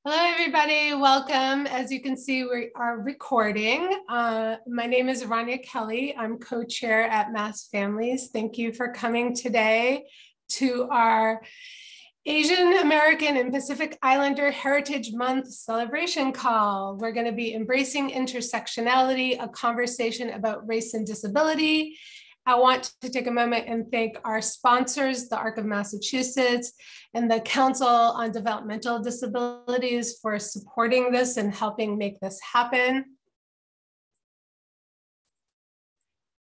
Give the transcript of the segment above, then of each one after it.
Hello, everybody. Welcome. As you can see, we are recording. My name is Rania Kelly. I'm co-chair at MassFamilies. Thank you for coming today to our Asian American and Pacific Islander Heritage Month celebration call. We're going to be embracing intersectionality, a conversation about race and disability. I want to take a moment and thank our sponsors, the ARC of Massachusetts and the Council on Developmental Disabilities for supporting this and helping make this happen.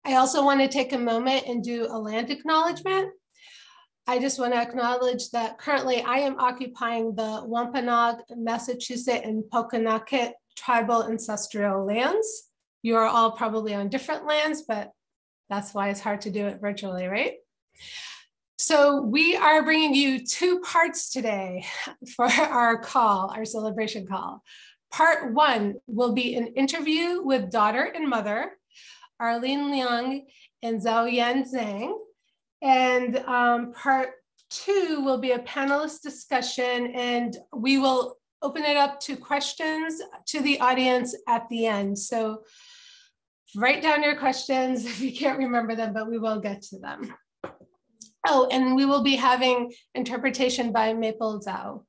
I also want to take a moment and do a land acknowledgement. I just want to acknowledge that currently I am occupying the Wampanoag, Massachusetts, and Pokanoket tribal ancestral lands. You are all probably on different lands, but that's why it's hard to do it virtually, right? So we are bringing you two parts today for our call, our celebration call. Part one will be an interview with daughter and mother, Arlene Leung and Xiao Yan Zhang. And part two will be a panelist discussion, and we will open it up to questions to the audience at the end. So write down your questions if you can't remember them, but we will get to them. Oh, and we will be having interpretation by Maple Zhao.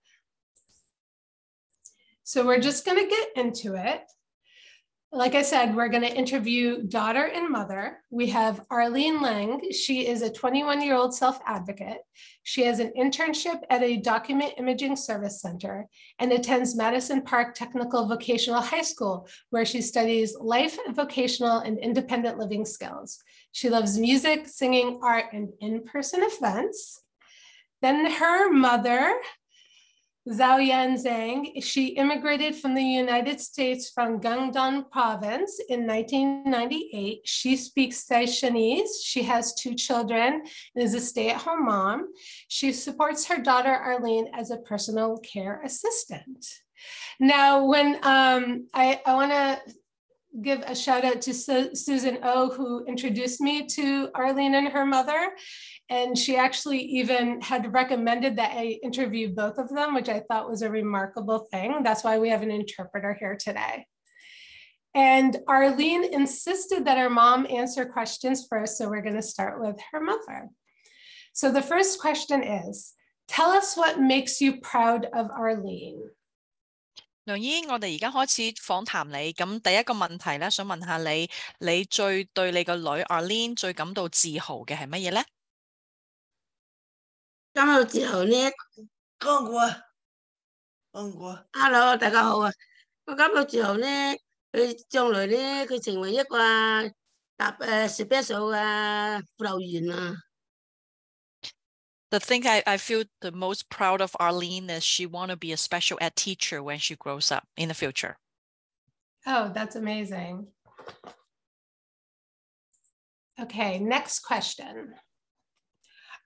So we're just going to get into it. Like I said, we're going to interview daughter and mother. We have Arlene Leung. She is a 21-year-old self-advocate. She has an internship at a document imaging service center and attends Madison Park Technical Vocational High School, where she studies life, vocational, and independent living skills. She loves music, singing, art, and in-person events. Then her mother, Xiao Yan Zhang, she immigrated from the United States from Guangdong Province in 1998. She speaks Taishanese. She has 2 children and is a stay-at-home mom. She supports her daughter, Arlene, as a personal care assistant. Now, when I want to give a shout out to Susan Oh, who introduced me to Arlene and her mother. And she actually even had recommended that I interview both of them, which I thought was a remarkable thing. That's why we have an interpreter here today. And Arlene insisted that her mom answer questions first, so we're going to start with her mother. So the first question is, tell us what makes you proud of Arlene. 梁姨，我哋而家開始訪談你。咁第一個問題咧，想問下你，你最對你個女 Arlene 最感到自豪嘅係乜嘢咧？感到自豪呢？講過。Hello， 大家好啊！我感到自豪呢，佢將來呢，佢成為一個special 嘅輔導員啊。The thing I feel the most proud of Arlene is she want to be a special ed teacher when she grows up in the future. Oh, that's amazing. Okay, next question.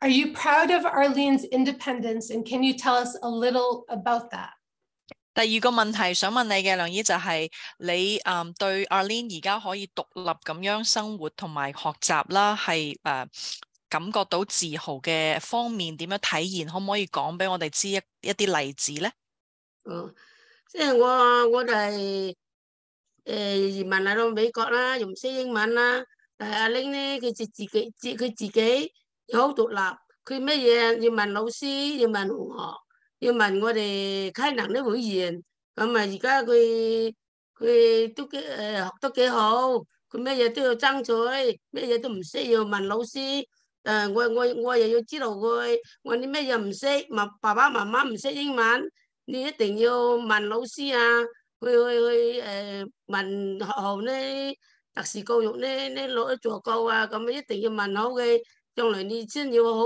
Are you proud of Arlene's independence, and can you tell us a little about that? 第二個問題想問你嘅，梁姨就係你對 Arlene 而家可以獨立咁樣生活同埋學習啦，係感覺到自豪嘅方面點樣體現？可唔可以講俾我哋知一啲例子咧？即係我就係移民嚟到美國啦，又唔識英文啦。但係阿玲咧，佢自己又好獨立，佢乜嘢要問老師，要問同學，要問我哋溪南啲會員。咁啊，而家佢都學得幾好，佢乜嘢都要爭取，乜嘢都唔識要問老師。我又要知道佢，我啲咩嘢唔識，爸爸媽媽唔識英文，你一定要問老師啊，去問學校呢，特殊教育呢攞咗助教啊，咁一定要問好嘅，將來你先要好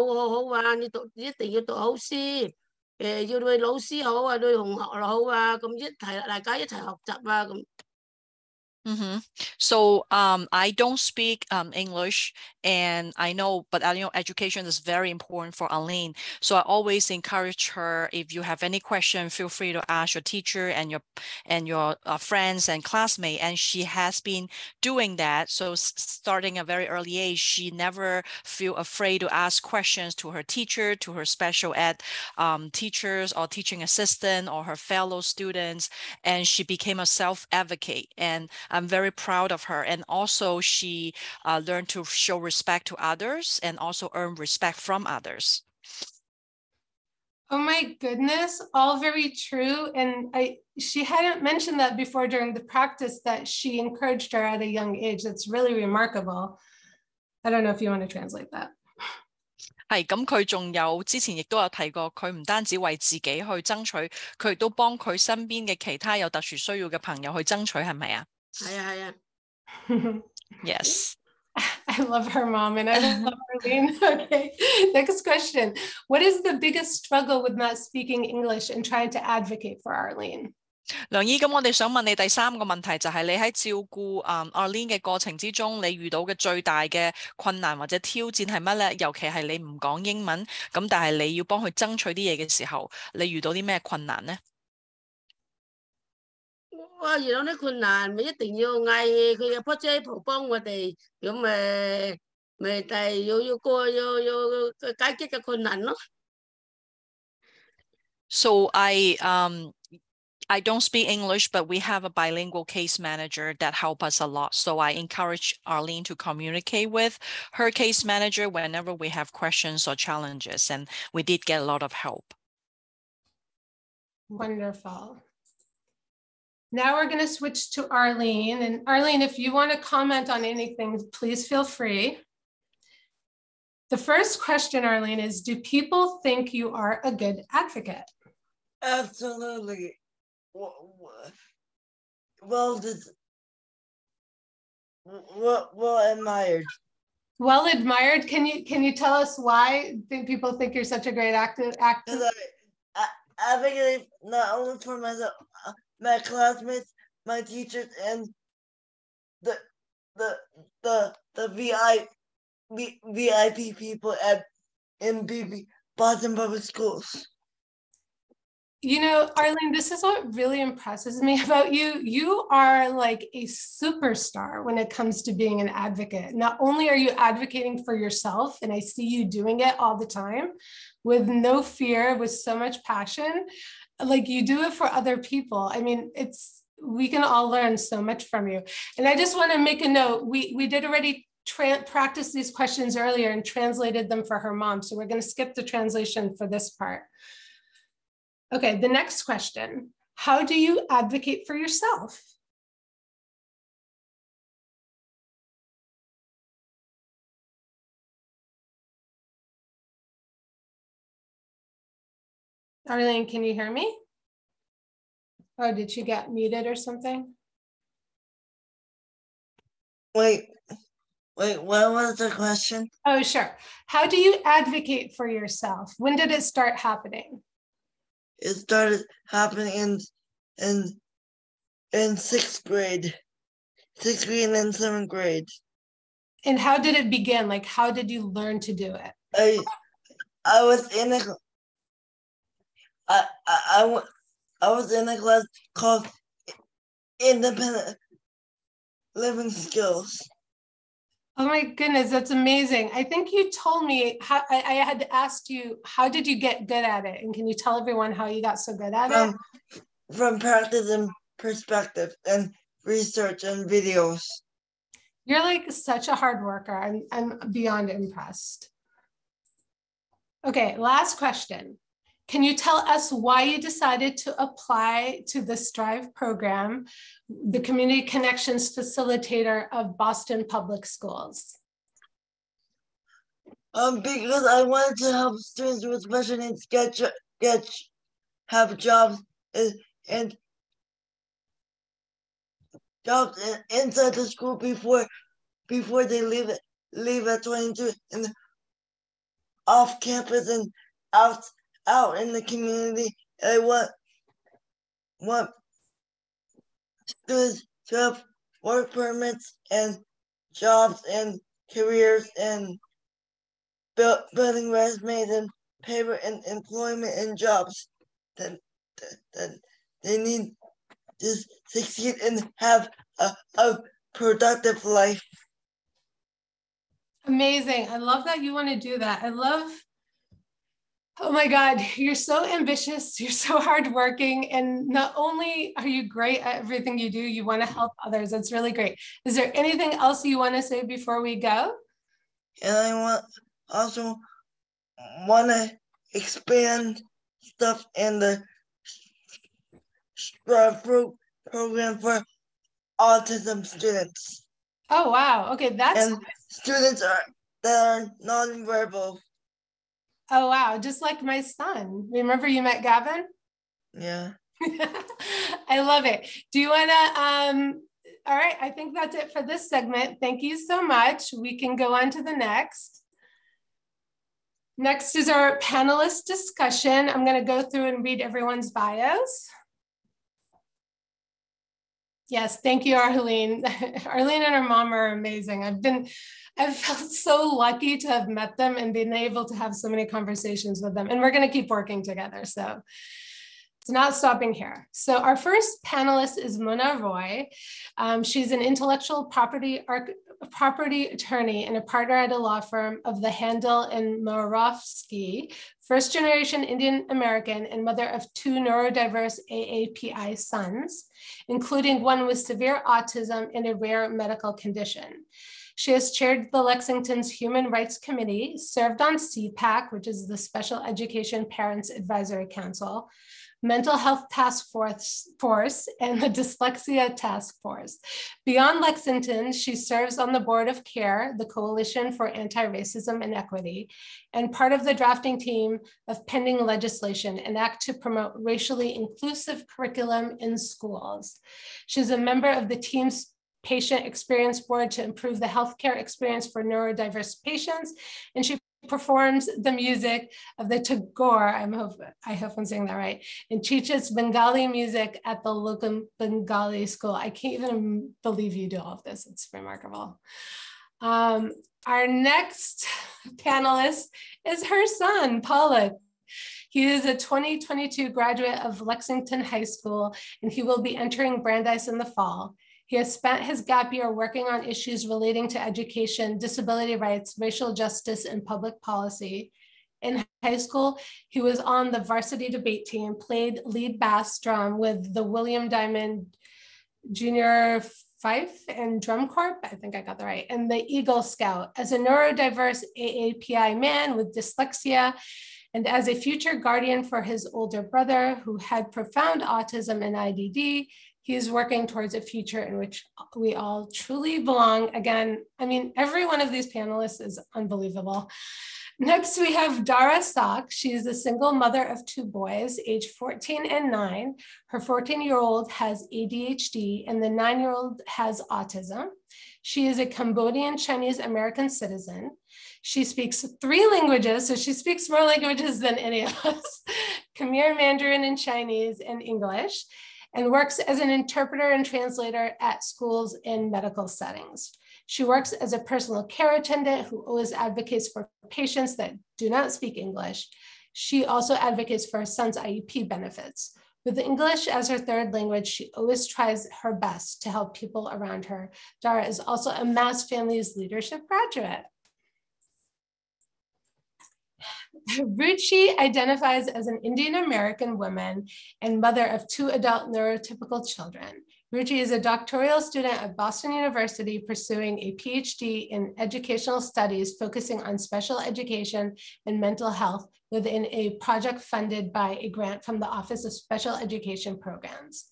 啊，你一定要讀好書，要對老師好啊，對同學好啊，咁大家一齊學習啊咁。Mm-hmm. So I don't speak English, and I know, but I know education is very important for Arlene. So I always encourage her, if you have any question, feel free to ask your teacher and your friends and classmates. And she has been doing that. So starting at a very early age, she never feel afraid to ask questions to her teacher, to her special ed teachers or teaching assistant or her fellow students. And she became a self-advocate. And I'm very proud of her. And also she learned to show respect to others and also earn respect from others. Oh my goodness, all very true. And she hadn't mentioned that before during the practice, that she encouraged her at a young age. That's really remarkable. I don't know if you want to translate that. 係咁，佢仲有之前亦都有提過，佢唔單止為自己去爭取，佢亦都幫佢身邊嘅其他有特殊需要嘅朋友去爭取，係咪啊？係啊係啊。Yes. I love her mom and I love Arlene. Okay, next question. What is the biggest struggle with not speaking English and trying to advocate for Arlene? 梁姨，咁我哋想問你第三個問題，就係你喺照顧Arlene 嘅過程之中，你遇到嘅最大嘅困難或者挑戰係乜咧？尤其係你唔講英文，咁但係你要幫佢爭取啲嘢嘅時候，你遇到啲咩困難咧？哇！遇到啲困難，咪一定要嗌佢嘅 project 幫我哋，咁咪係要解決嘅困難咯。So I don't speak English, but we have a bilingual case manager that help us a lot. So I encourage Arlene to communicate with her case manager whenever we have questions or challenges, and we did get a lot of help. Wonderful. Now we're going to switch to Arlene. And Arlene, if you want to comment on anything, please feel free. The first question, Arlene, is, do people think you are a good advocate? Absolutely. Well admired. Well admired. Can you tell us why people think you're such a great actor? I advocate not only for myself, my classmates, my teachers, and the VIP people at MBB Boston Public Schools. You know, Arlene, this is what really impresses me about you. You are like a superstar when it comes to being an advocate. Not only are you advocating for yourself, and I see you doing it all the time with no fear, with so much passion, like you do it for other people. I mean, we can all learn so much from you. And I just want to make a note. We did already practice these questions earlier and translated them for her mom. So we're going to skip the translation for this part. Okay, the next question. How do you advocate for yourself? Arlene, can you hear me? Oh, did she get muted or something? Wait, what was the question? Oh, sure. How do you advocate for yourself? When did it start happening? It started happening in sixth grade and then seventh grade. And how did it begin? Like, how did you learn to do it? I was in a I was in a class called Independent Living Skills. Oh my goodness, that's amazing. I think you told me how I had asked you, how did you get good at it? And can you tell everyone how you got so good at it? From practice and perspective and research and videos. You're like such a hard worker. I'm beyond impressed. Okay, last question. Can you tell us why you decided to apply to the STRIVE program, the Community Connections Facilitator of Boston Public Schools? Because I wanted to help students with special needs have jobs and jobs inside the school before they leave at 22 and off campus and out in the community. I want students to have work permits and jobs and careers and building resumes and paper and employment and jobs that they need to succeed and have a productive life. Amazing. I love that you want to do that. I love, oh my God, you're so ambitious. You're so hardworking. And not only are you great at everything you do, you want to help others. That's really great. Is there anything else you want to say before we go? And I also want to expand stuff in the program for autism students. Oh, wow. Okay, that's and students that are nonverbal. Oh, wow. Just like my son. Remember you met Gavin? Yeah. I love it. Do you want to, all right, I think that's it for this segment. Thank you so much. We can go on to the next. Next is our panelist discussion. I'm going to go through and read everyone's bios. Yes, thank you, Arlene. Arlene and her mom are amazing. I've felt so lucky to have met them and been able to have so many conversations with them. And we're going to keep working together. So it's not stopping here. So our first panelist is Mona Roy. She's an intellectual property attorney and a partner at a law firm of the Handel and Moravsky, first-generation Indian American and mother of 2 neurodiverse AAPI sons, including one with severe autism and a rare medical condition. She has chaired the Lexington's Human Rights Committee, served on CPAC, which is the Special Education Parents Advisory Council, Mental Health Task Force, and the Dyslexia Task Force. Beyond Lexington, she serves on the board of CARE, the Coalition for Anti-Racism and Equity, and part of the drafting team of pending legislation, an act to promote racially inclusive curriculum in schools. She's a member of the team's Patient Experience Board to improve the healthcare experience for neurodiverse patients, and she performs the music of the Tagore, I hope I'm saying that right, and teaches Bengali music at the local Bengali school. I can't even believe you do all of this. It's remarkable. Our next panelist is her son, Paulette. He is a 2022 graduate of Lexington High School, and he will be entering Brandeis in the fall. He has spent his gap year working on issues relating to education, disability rights, racial justice, and public policy. In high school, he was on the varsity debate team, played lead bass drum with the William Diamond Junior Fife and Drum Corps, I think I got that right, and the Eagle Scout. As a neurodiverse AAPI man with dyslexia, and as a future guardian for his older brother who had profound autism and IDD, he's working towards a future in which we all truly belong. Again, I mean, every one of these panelists is unbelievable. Next, we have Dara Sak. She is a single mother of 2 boys, age 14 and 9. Her 14-year-old has ADHD and the 9-year-old has autism. She is a Cambodian Chinese American citizen. She speaks 3 languages, so she speaks more languages than any of us, Khmer, Mandarin, and Chinese, and English, and works as an interpreter and translator at schools in medical settings. She works as a personal care attendant who always advocates for patients that do not speak English. She also advocates for her son's IEP benefits. With English as her 3rd language, she always tries her best to help people around her. Dara is also a MassFamilies leadership graduate. Ruchi identifies as an Indian American woman and mother of 2 adult neurotypical children. Ruchi is a doctoral student at Boston University pursuing a PhD in educational studies focusing on special education and mental health within a project funded by a grant from the Office of Special Education Programs.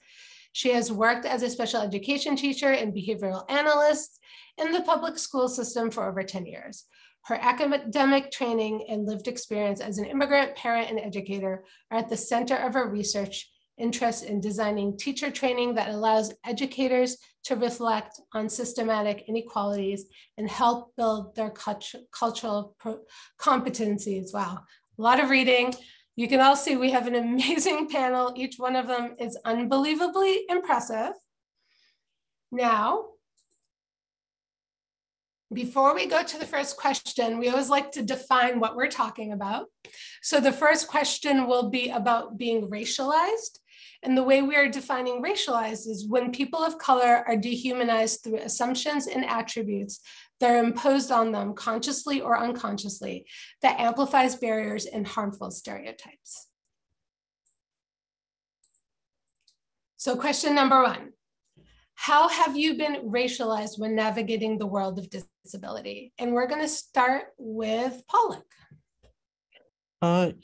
She has worked as a special education teacher and behavioral analyst in the public school system for over 10 years. Her academic training and lived experience as an immigrant, parent, and educator are at the center of her research interest in designing teacher training that allows educators to reflect on systematic inequalities and help build their cultural competencies. Wow, a lot of reading. You can all see we have an amazing panel. Each one of them is unbelievably impressive. Now, Before we go to the first question, we always like to define what we're talking about. So the first question will be about being racialized. And the way we are defining racialized is when people of color are dehumanized through assumptions and attributes that are imposed on them consciously or unconsciously that amplifies barriers and harmful stereotypes. So question number one, how have you been racialized when navigating the world of disability? And we're going to start with Pollock.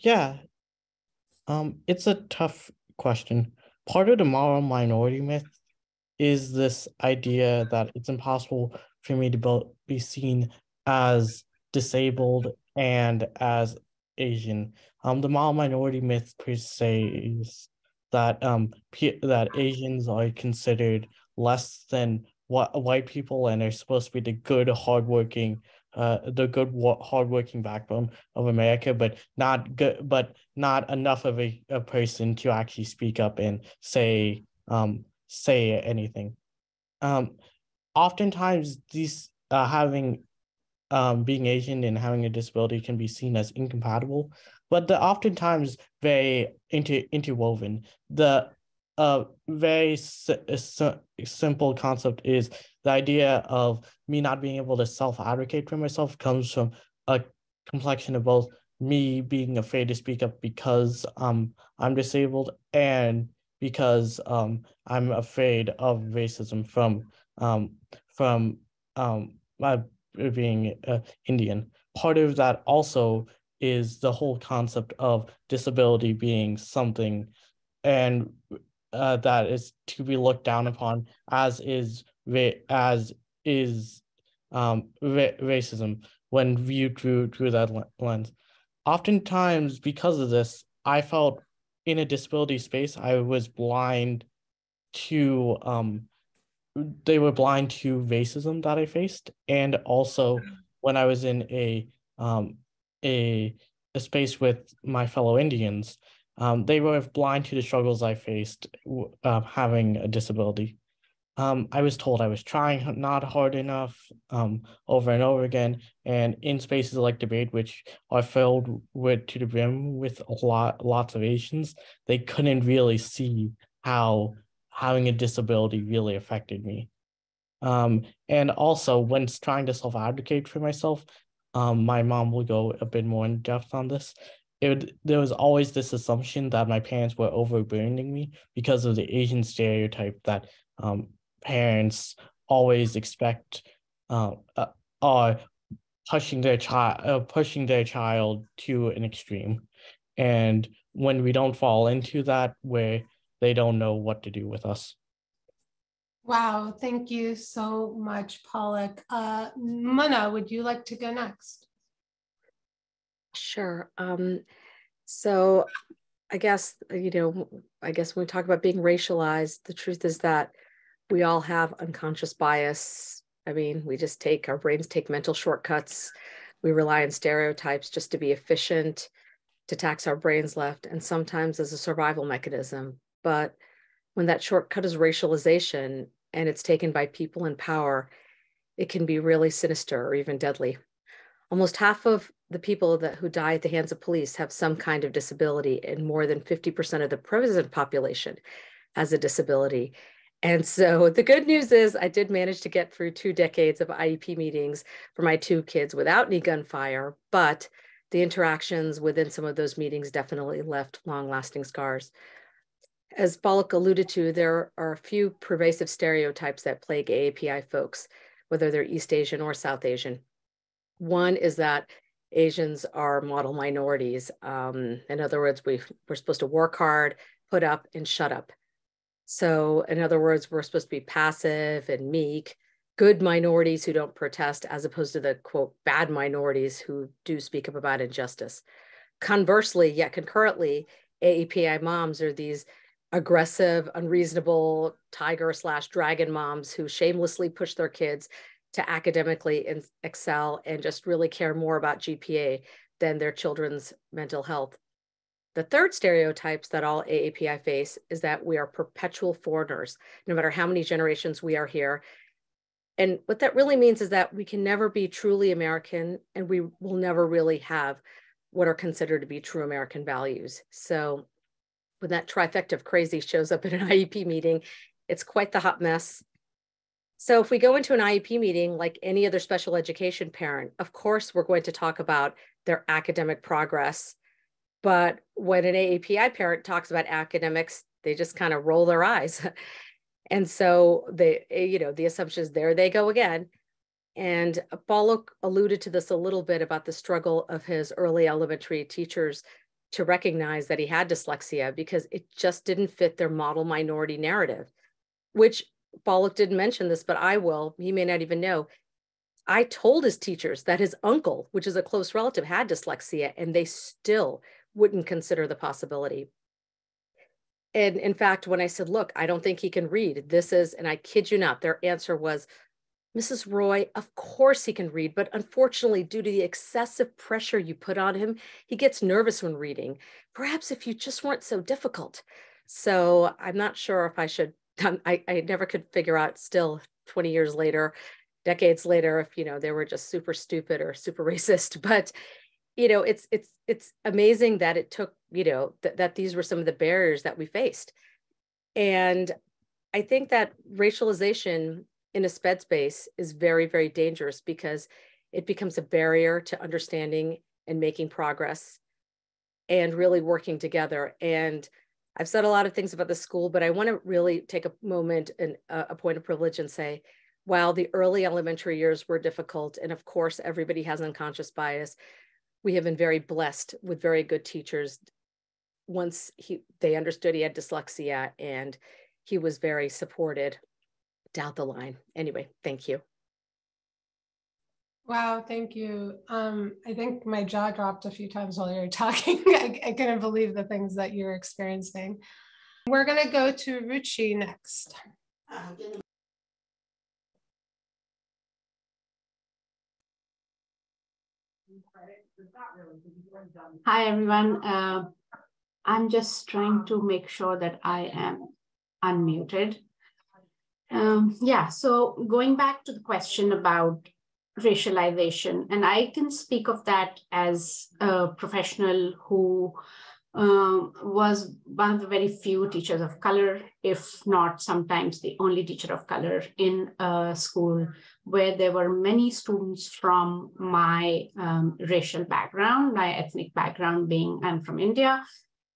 Yeah, it's a tough question. Part of the moral minority myth is this idea that it's impossible for me to be seen as disabled and as Asian. The moral minority myth per se is that that Asians are considered less than white people and are supposed to be the good, hardworking backbone of America, but not good, but not enough of a person to actually speak up and say anything. Oftentimes these being Asian and having a disability can be seen as incompatible, but they're oftentimes very interwoven. The very simple concept is the idea of me not being able to self-advocate for myself comes from a complexion of both me being afraid to speak up because I'm disabled and because I'm afraid of racism from my being Indian. Part of that also is the whole concept of disability being something and that is to be looked down upon, as is racism when viewed through that lens. Oftentimes, because of this, I felt in a disability space, I was blind to they were blind to racism that I faced, and also when I was in a space with my fellow Indians, they were blind to the struggles I faced having a disability. I was told I was trying not hard enough over and over again, and in spaces like debate, which are filled to the brim with lots of Asians, they couldn't really see how having a disability really affected me. And also when trying to self-advocate for myself, my mom will go a bit more in depth on this. There was always this assumption that my parents were overburdening me because of the Asian stereotype that parents always expect are pushing their child to an extreme, and when we don't fall into that, where they don't know what to do with us. Wow, thank you so much, Pollock. Mona, would you like to go next? Sure. So I guess, when we talk about being racialized, the truth is that we all have unconscious bias. I mean, our brains take mental shortcuts. We rely on stereotypes just to be efficient, to tax our brains left, and sometimes as a survival mechanism. But when that shortcut is racialization and it's taken by people in power, it can be really sinister or even deadly. Almost half of the people who die at the hands of police have some kind of disability, and more than 50% of the prison population has a disability. And so the good news is I did manage to get through 2 decades of IEP meetings for my 2 kids without any gunfire, but the interactions within some of those meetings definitely left long-lasting scars. As Pollock alluded to, there are a few pervasive stereotypes that plague AAPI folks, whether they're East Asian or South Asian. One is that Asians are model minorities. In other words, we're supposed to work hard, put up, and shut up. So in other words, we're supposed to be passive and meek, good minorities who don't protest, as opposed to the, quote, bad minorities who do speak up about injustice. Conversely, yet concurrently, AAPI moms are these aggressive, unreasonable tiger/dragon moms who shamelessly push their kids to academically excel and just really care more about GPA than their children's mental health. The third stereotypes that all AAPI face is that we are perpetual foreigners. No matter how many generations we are here, And what that really means is that we can never be truly American, and we will never really have what are considered to be true American values. So when that trifecta of crazy shows up in an IEP meeting, it's quite the hot mess. So if we go into an IEP meeting, like any other special education parent, of course, we're going to talk about their academic progress. But when an AAPI parent talks about academics, they just kind of roll their eyes. And so they, the assumption is there they go again. And Paulo alluded to this a little bit about the struggle of his early elementary teachers to recognize that he had dyslexia because it just didn't fit their model minority narrative, which Paulo didn't mention this, but I will. He may not even know. I told his teachers that his uncle, which is a close relative, had dyslexia, and they still wouldn't consider the possibility. And in fact, when I said, look, I don't think he can read, and I kid you not, their answer was, Mrs. Roy, of course he can read, but unfortunately, due to the excessive pressure you put on him, he gets nervous when reading. Perhaps if you just weren't so difficult. So I'm not sure if I should, I never could figure out still 20 years later, decades later, if, they were just super stupid or super racist, but it's amazing that it took, that these were some of the barriers that we faced. And I think that racialization in a SPED space is very, very dangerous because it becomes a barrier to understanding and making progress and really working together. And I've said a lot of things about the school, but I want to really take a moment and a point of privilege and say, while the early elementary years were difficult, and of course, everybody has unconscious bias, we have been very blessed with very good teachers. Once they understood he had dyslexia, and he was very supported down the line. Anyway, thank you. Wow, thank you. I think my jaw dropped a few times while you were talking. I couldn't believe the things that you're experiencing. We're going to go to Ruchi next. Hi, everyone. I'm just trying to make sure that I am unmuted. So going back to the question about racialization, and I can speak of that as a professional who was one of the very few teachers of color, if not sometimes the only teacher of color in a school where there were many students from my racial background, my ethnic background being I'm from India.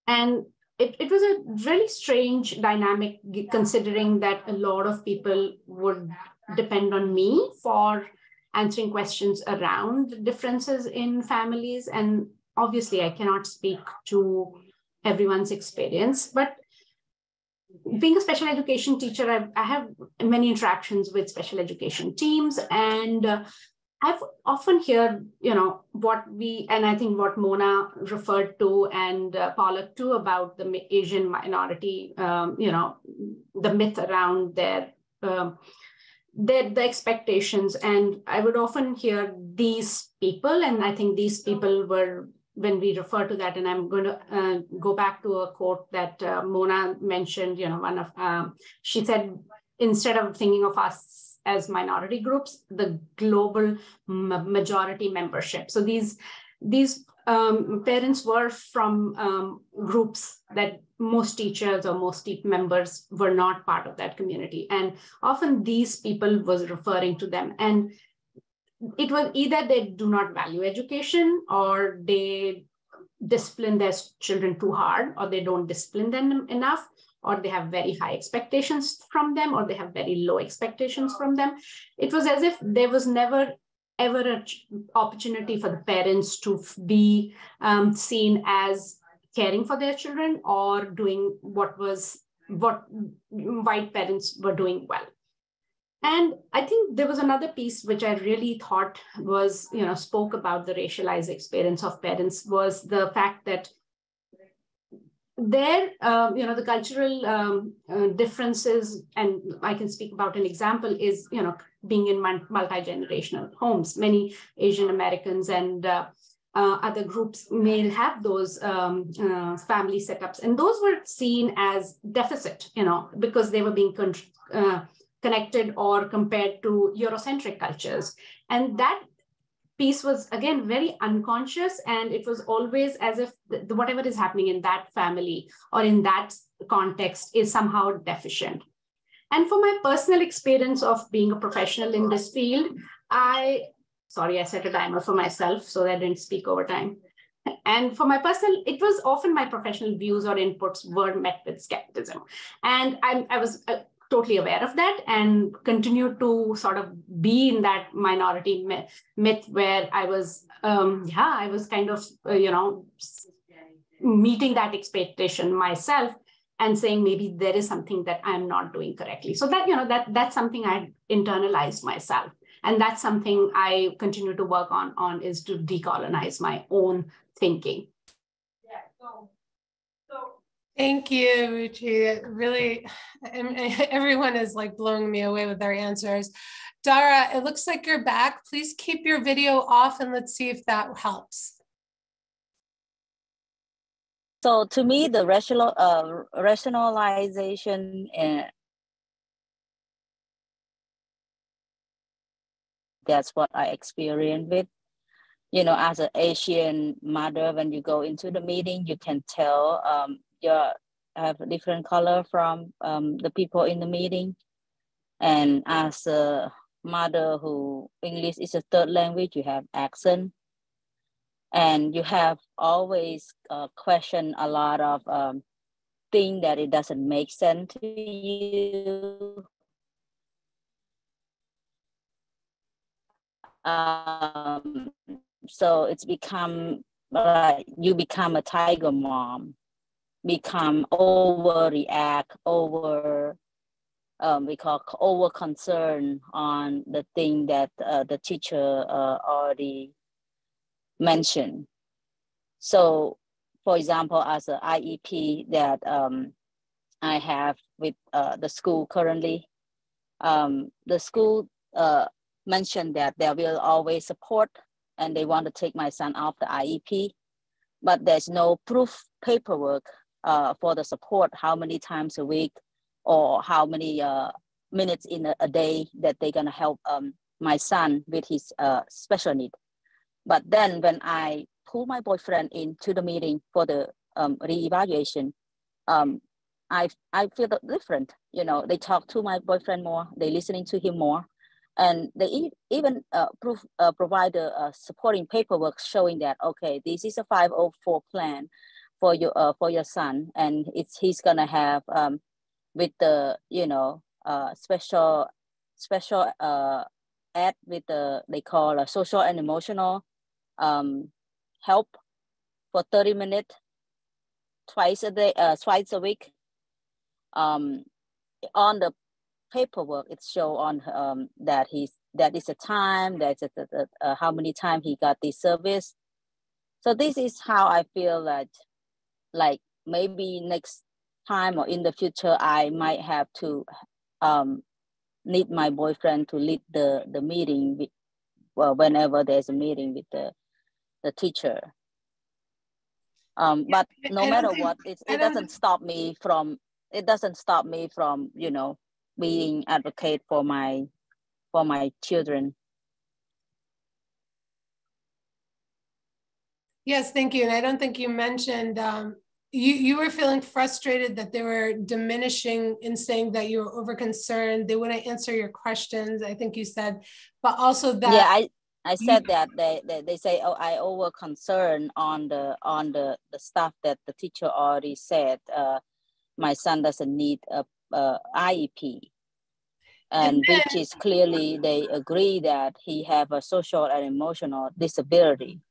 And it was a really strange dynamic, considering that a lot of people would depend on me for answering questions around differences in families. And obviously, I cannot speak to everyone's experience, but being a special education teacher, I have many interactions with special education teams, and I've often heard, I think what Mona referred to and Pollock too about the Asian minority, the myth around their the expectations. And I would often hear these people, and I think these people were, when we refer to that, and I'm going to go back to a quote that Mona mentioned, she said, instead of thinking of us as minority groups, the global majority membership. So these parents were from groups that most teachers or most members were not part of that community. And often these people was referring to them. And it was either they do not value education, or they discipline their children too hard, or they don't discipline them enough, or they have very high expectations from them, or they have very low expectations from them. It was as if there was never ever an opportunity for the parents to be seen as caring for their children or doing what white parents were doing well. And I think there was another piece which I really thought was, spoke about the racialized experience of parents, was the fact that there, the cultural differences, and I can speak about an example, is, being in multi-generational homes. Many Asian Americans and other groups may have those family setups, and those were seen as deficit, because they were being connected or compared to Eurocentric cultures. And that piece was, again, very unconscious, and it was always as if whatever is happening in that family or in that context is somehow deficient. And for my personal experience of being a professional in this field, I set a timer for myself so that I didn't speak over time. And for my personal, it was often my professional views or inputs were met with skepticism. And I was totally aware of that and continued to sort of be in that minority myth where I was, I was kind of, meeting that expectation myself and saying maybe there is something that I'm not doing correctly. So that, that's something I internalized myself. And that's something I continue to work on is to decolonize my own thinking. Thank you, Ruchi. Really, everyone is like blowing me away with their answers. Dara, it looks like you're back. Please keep your video off and let's see if that helps. So to me, the rationalization that's what I experienced with, as an Asian mother, when you go into the meeting, you can tell you have a different color from the people in the meeting. And as a mother who English is a third language, you have accent. And you have always questioned a lot of things that it doesn't make sense to you. So it's become you become a tiger mom, become overreact, we call over concern on the thing that the teacher already mentioned. So, for example, as an IEP that I have with the school currently, the school mentioned that they will always support and they want to take my son off the IEP, but there's no proof paperwork for the support, how many times a week or how many minutes in a day that they're gonna help my son with his special need. But then when I pull my boyfriend into the meeting for the reevaluation, I feel different. They talk to my boyfriend more, they listening to him more. And they even provide a supporting paperwork showing that, okay, this is a 504 plan for your son, and he's gonna have with the special ed with they call a social and emotional help for 30 minutes twice a week. On the paperwork, it show on that is a time, that's how many times he got this service. So this is how I feel that, like, maybe next time or in the future I might have to need my boyfriend to lead the meeting whenever there's a meeting with the teacher. But no matter what, it doesn't stop me from being advocate for my children. Yes, thank you. And I don't think you mentioned you were feeling frustrated that they were diminishing in saying that you were over concerned, they wouldn't answer your questions, I think you said, but also that. Yeah, I said that they say, oh, I over concern on the stuff that the teacher already said. My son doesn't need a IEP, and which is clearly they agree that he have a social and emotional disability.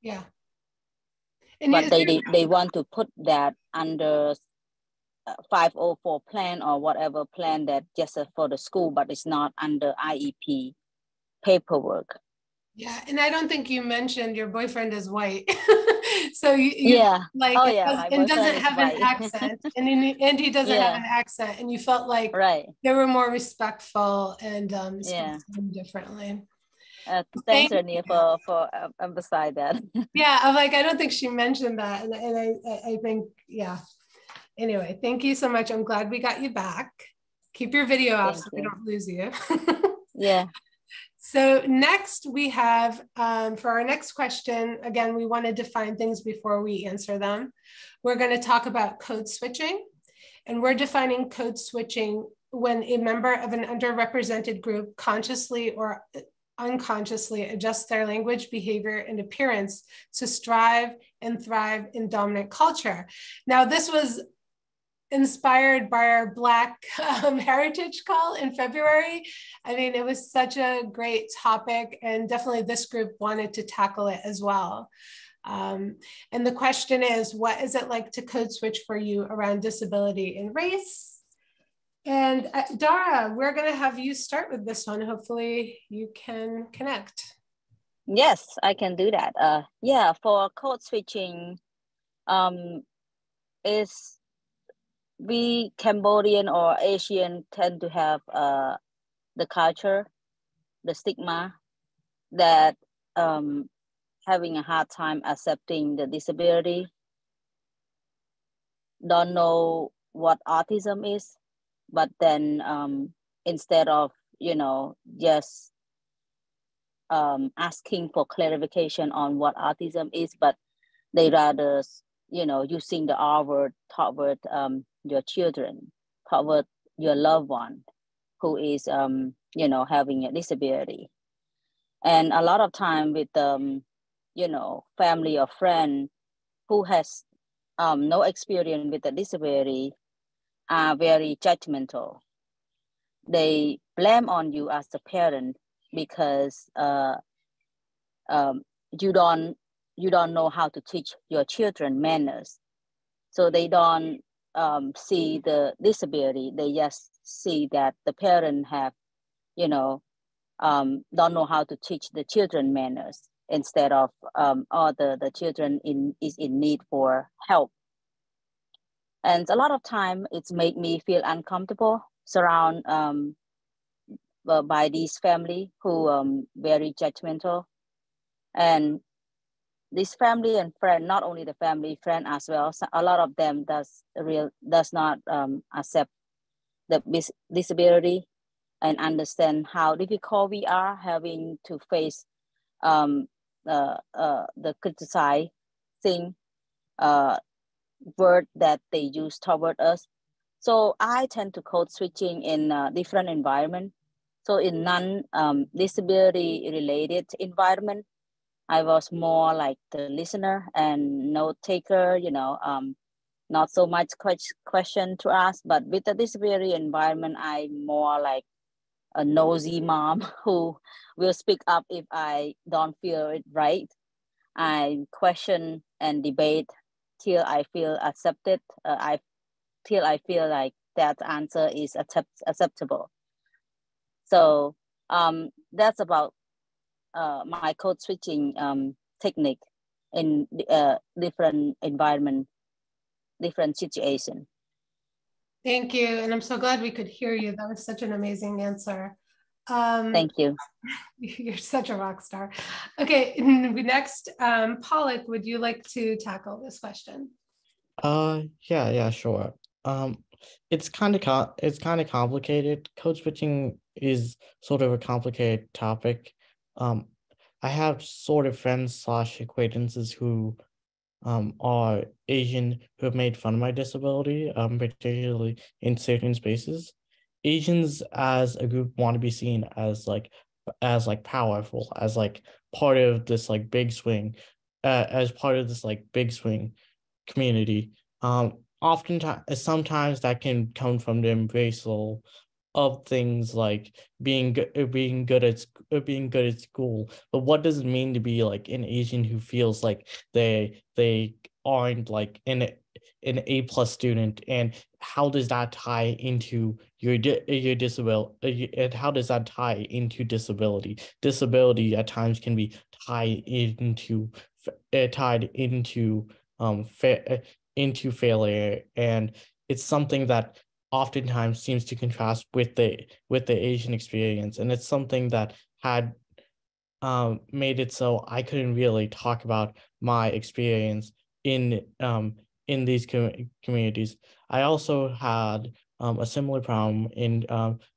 Yeah. But they want to put that under 504 plan or whatever plan that just for the school, but it's not under IEP paperwork. Yeah, and I don't think you mentioned your boyfriend is white. So you yeah, like and doesn't have white. an accent, and he doesn't have an accent, and you felt like they were more respectful and spoke differently. Thanks, Arlene, for emphasizing that. Yeah, I'm like, I don't think she mentioned that, and I think, yeah. Anyway, thank you so much. I'm glad we got you back. Keep your video off Thank so we you. don't lose you. Yeah. So next we have, for our next question, again, we want to define things before we answer them. We're going to talk about code switching, and we're defining code switching when a member of an underrepresented group consciously or unconsciously adjusts their language, behavior, and appearance to strive and thrive in dominant culture. Now, this was inspired by our Black Heritage Call in February. I mean, it was such a great topic, and definitely this group wanted to tackle it as well. And the question is, what is it like to code switch for you around disability and race? And Dara, we're going to have you start with this one. Hopefully you can connect. Yes, I can do that. Yeah, for code switching, is we Cambodian or Asian tend to have the culture, the stigma that having a hard time accepting the disability, don't know what autism is, but then instead of, just asking for clarification on what autism is, but they rather, using the R word toward your children, toward your loved one who is, having a disability. And a lot of time with, family or friend who has no experience with a disability are very judgmental. They blame on you as the parent because you don't know how to teach your children manners. So they don't see the disability. They just see that the parent have, don't know how to teach the children manners instead of the children is in need for help. And a lot of time it's made me feel uncomfortable surround by these family who very judgmental. And this family and friend, not only the family, friend as well, so a lot of them does not accept the disability and understand how difficult we are having to face the criticizing word that they use toward us. So I tend to code switching in a different environment. So in non-disability related environment, I was more like the listener and note taker, not so much question to ask, but with the disability environment, I'm more like a nosy mom who will speak up if I don't feel it right. I question and debate till I feel accepted. Till I feel like that answer is acceptable. So that's about my code switching technique in different environment, different situation. Thank you. And I'm so glad we could hear you. That was such an amazing answer. Thank you. You're such a rock star. Okay, next, Pollock, would you like to tackle this question? Yeah, sure. It's kind of complicated. Code switching is sort of a complicated topic. I have sort of friends / acquaintances who are Asian who have made fun of my disability, particularly in certain spaces. Asians as a group want to be seen as powerful, as like part of this like big swing, as part of this like big swing community. Sometimes that can come from the embraceal of things like being good at school. But what does it mean to be like an Asian who feels like they aren't like an A+ student, and how does that tie into your disability? And how does that tie into disability? Disability at times can be tied into failure, and it's something that oftentimes seems to contrast with the Asian experience, and it's something that had made it so I couldn't really talk about my experience in these communities. I also had a similar problem in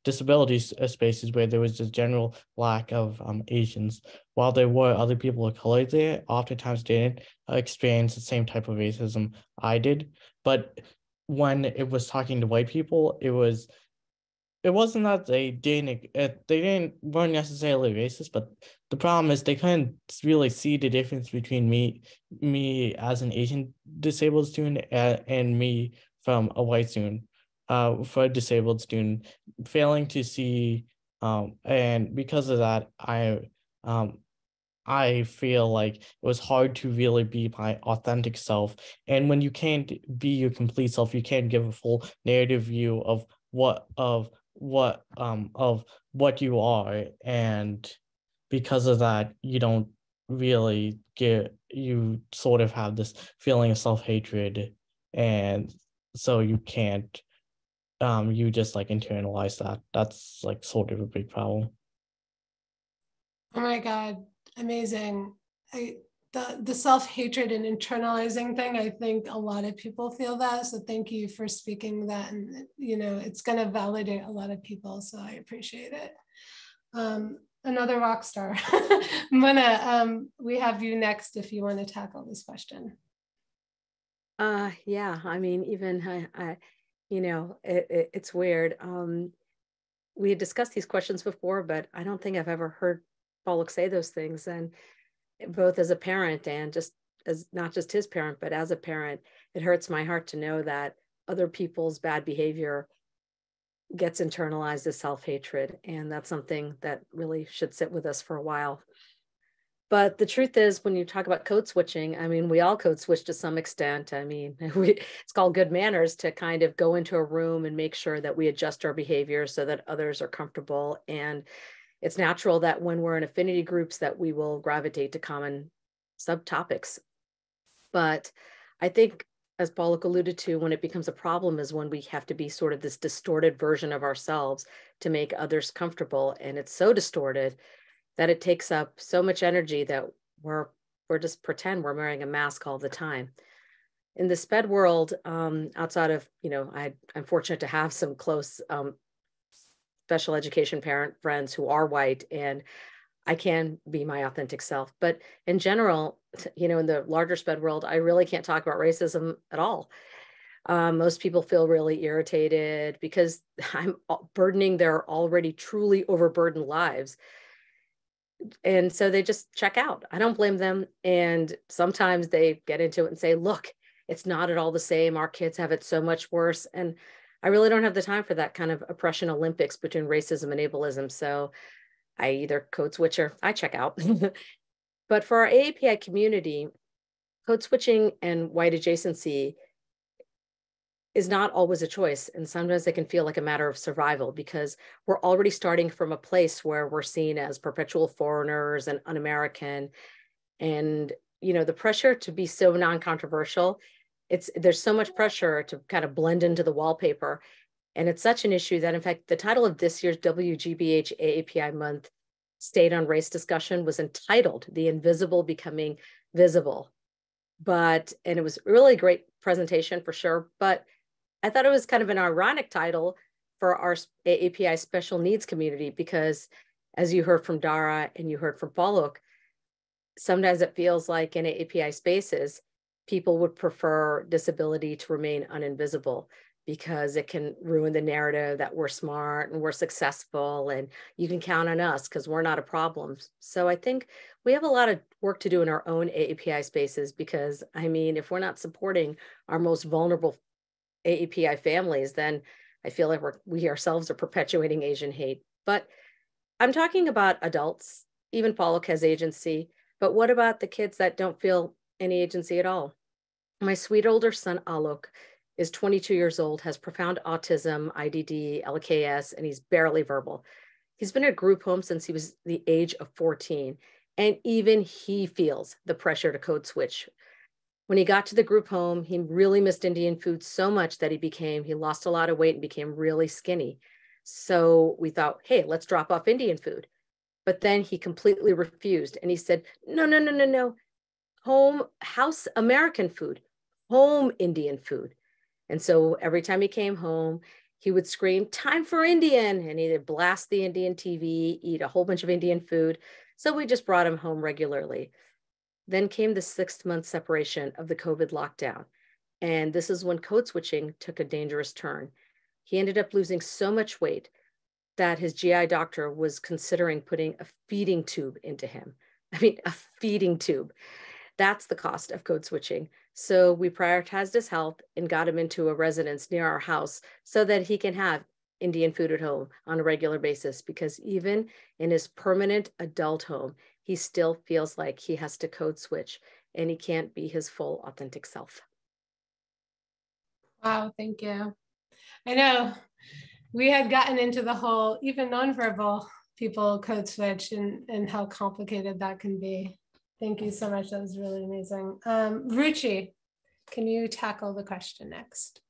disabilities spaces where there was a general lack of Asians. While there were other people of color there, oftentimes they didn't experience the same type of racism I did. But when it was talking to white people, it wasn't that they weren't necessarily racist, but the problem is they couldn't really see the difference between me as an Asian disabled student and me from a white student. For a disabled student, failing to see, and because of that, I feel like it was hard to really be my authentic self. And when you can't be your complete self, you can't give a full narrative view of what you are. And because of that, you don't really you sort of have this feeling of self-hatred. And so you can't, you just like internalize that. That's like sort of a big problem. Oh my God, amazing. The self-hatred and internalizing thing, I think a lot of people feel that. So thank you for speaking that. And, you know, it's going to validate a lot of people. So I appreciate it. Another rock star. Mona, we have you next if you want to tackle this question. Yeah, I mean, even you know, it's weird. We had discussed these questions before, but I don't think I've ever heard Pollock say those things. And both as a parent and just as not just his parent, but as a parent, it hurts my heart to know that other people's bad behavior gets internalized as self-hatred. And that's something that really should sit with us for a while. But the truth is, when you talk about code switching, I mean, we all code switch to some extent. I mean, it's called good manners to kind of go into a room and make sure that we adjust our behavior so that others are comfortable. And it's natural that when we're in affinity groups that we will gravitate to common subtopics. But I think, as Pollock alluded to, when it becomes a problem is when we have to be sort of this distorted version of ourselves to make others comfortable. And it's so distorted that it takes up so much energy that we're just pretend we're wearing a mask all the time. In the SPED world, outside of, you know, I'm fortunate to have some close special education parent friends who are white, and I can be my authentic self. But in general, you know, in the larger SPED world, I really can't talk about racism at all. Most people feel really irritated because I'm burdening their already truly overburdened lives. And so they just check out. I don't blame them. And sometimes they get into it and say, look, it's not at all the same. Our kids have it so much worse. And I really don't have the time for that kind of oppression Olympics between racism and ableism. So I either code switch or I check out. But for our AAPI community, code switching and white adjacency is not always a choice. And sometimes it can feel like a matter of survival because we're already starting from a place where we're seen as perpetual foreigners and un-American. And, you know, the pressure to be so non-controversial, there's so much pressure to kind of blend into the wallpaper. And it's such an issue that, in fact, the title of this year's WGBH AAPI month State on Race discussion was entitled The Invisible Becoming Visible. And it was really a great presentation for sure, but I thought it was kind of an ironic title for our AAPI special needs community because, as you heard from Dara and you heard from Pollock, sometimes it feels like in AAPI spaces, people would prefer disability to remain uninvisible because it can ruin the narrative that we're smart and we're successful and you can count on us because we're not a problem. So I think we have a lot of work to do in our own AAPI spaces because, I mean, if we're not supporting our most vulnerable AAPI families, then I feel like we ourselves are perpetuating Asian hate. But I'm talking about adults. Even Pollock has agency. But what about the kids that don't feel any agency at all? My sweet older son, Alok, is 22 years old, has profound autism, IDD, LKS, and he's barely verbal. He's been at group home since he was the age of 14. And even he feels the pressure to code switch. When he got to the group home, he really missed Indian food so much that he lost a lot of weight and became really skinny. So we thought, hey, let's drop off Indian food. But then he completely refused. And he said, no, home, house American food, home Indian food. And so every time he came home, he would scream, "Time for Indian," and he'd blast the Indian TV, eat a whole bunch of Indian food. So we just brought him home regularly. Then came the 6-month separation of the COVID lockdown. And this is when code switching took a dangerous turn. He ended up losing so much weight that his GI doctor was considering putting a feeding tube into him. I mean, a feeding tube. That's the cost of code switching. So we prioritized his health and got him into a residence near our house so that he can have Indian food at home on a regular basis, because even in his permanent adult home, he still feels like he has to code switch and he can't be his full authentic self. Wow, thank you. I know we had gotten into the whole, even nonverbal people code switch and how complicated that can be. Thank you so much. That was really amazing. Ruchi, can you tackle the question next?